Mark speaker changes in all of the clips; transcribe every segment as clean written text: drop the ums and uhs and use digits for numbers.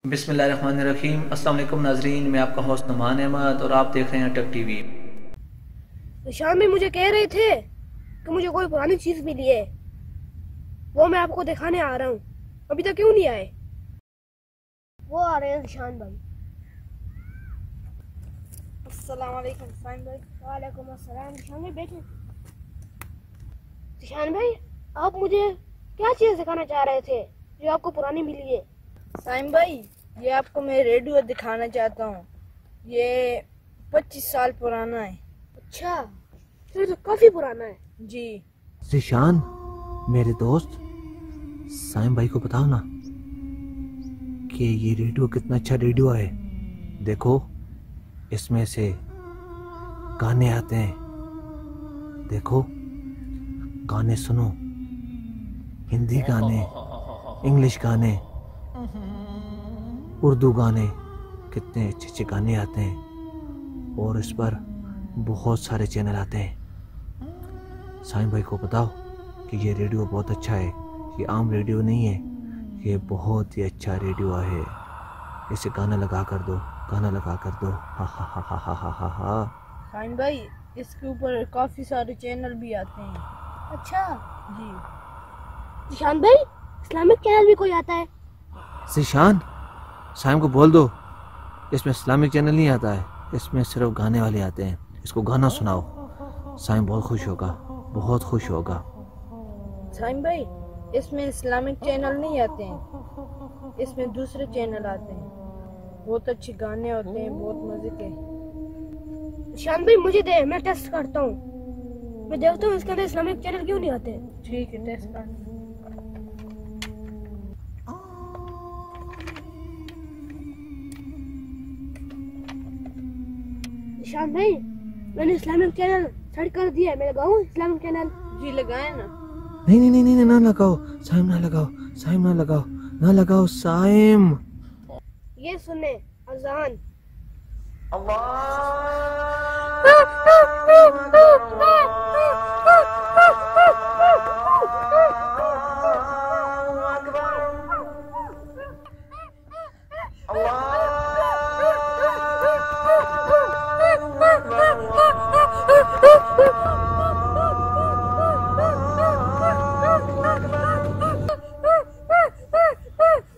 Speaker 1: बिस्मिल्लाहिर्रहमानिर्रहीम। अस्सलाम वालेकुम नाजरीन, मैं आपका होस्ट नुमान अहमद और आप देख रहे हैं टेक टीवी।
Speaker 2: निशान भी मुझे कह रहे थे कि मुझे कोई पुरानी चीज मिली है, वो मैं आपको दिखाने आ रहा हूँ। अभी तक क्यों नहीं आए? वो आ रहे हैं निशान भाई। अस्सलाम वालेकुम निशान भाई। वालेकुम अस्सलाम। निशान भाई बैठे। निशान भाई, आप मुझे क्या चीज दिखाना चाह रहे थे जो आपको पुरानी मिली है?
Speaker 3: साइम भाई, ये आपको मैं रेडियो दिखाना चाहता हूँ। ये 25 साल पुराना है।
Speaker 2: अच्छा, तो काफी पुराना है
Speaker 3: जी।
Speaker 4: ज़ीशान, मेरे दोस्त साइम भाई को बताओ ना कि ये रेडियो कितना अच्छा रेडियो है। देखो, इसमें से गाने आते हैं। देखो, गाने सुनो, हिंदी गाने, इंग्लिश गाने, उर्दू गाने, कितने अच्छे अच्छे गाने आते हैं और इस पर बहुत सारे चैनल आते हैं। साइम भाई को बताओ कि ये रेडियो बहुत अच्छा है। ये आम रेडियो नहीं है, ये बहुत ही अच्छा रेडियो है। इसे गाना लगा कर दो, गाना लगा कर दो। हा हा हा हा हा हा हा।
Speaker 3: साइम भाई, इसके ऊपर काफी सारे चैनल भी आते हैं।
Speaker 2: अच्छा
Speaker 3: जी।
Speaker 2: निशान भाई, इस्लामिक चैनल भी कोई आता है?
Speaker 4: ज़ीशान, साइम को बोल दो, इसमें इस्लामिक चैनल नहीं आता है, इसमें सिर्फ गाने वाले आते हैं। इसको गाना सुनाओ, साइम बहुत खुश होगा, बहुत खुश होगा।
Speaker 3: साइम भाई, इसमें इस्लामिक चैनल नहीं आते हैं, इसमें दूसरे चैनल आते हैं। बहुत अच्छे गाने होते हैं, बहुत मजे के।
Speaker 2: निशान भाई मुझे दे, मैं टेस्ट करता हूँ। मैं देखता हूँ इसके अंदर इस्लामिक चैनल क्यों नहीं आते।
Speaker 3: ठीक है, टेस्ट कर।
Speaker 2: निशान भाई, मैंने इस्लामिक चैनल सर्च कर दिया है। मैं लगाऊं इस्लामिक चैनल?
Speaker 3: जी, लगाए ना।
Speaker 4: नहीं नहीं नहीं नहीं, ना लगाओ साइम, ना लगाओ साइम, ना लगाओ, ना लगाओ साइम।
Speaker 2: ये सुने, अजान।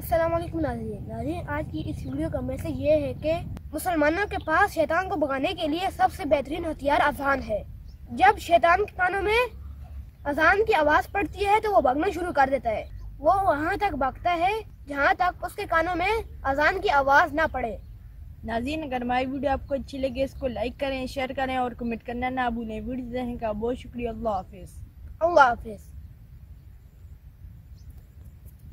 Speaker 2: अस्सलाम वालेकुम नाज़रीन, आज की इस वीडियो का मैसेज ये है कि मुसलमानों के पास शैतान को भगाने के लिए सबसे बेहतरीन हथियार अजान है। जब शैतान के कानों में अजान की आवाज पड़ती है तो वो भागना शुरू कर देता है। वो वहाँ तक भागता है जहाँ तक उसके कानों में अजान की आवाज ना पड़े।
Speaker 3: नाज़रीन, अगर हमारी वीडियो आपको अच्छी लगे, इसको लाइक करें, शेयर करें और कमेंट करना ना भूलें। वीडियो देखने का बहुत शुक्रिया। अल्लाह हाफिज।
Speaker 2: अल्लाह हाफिज।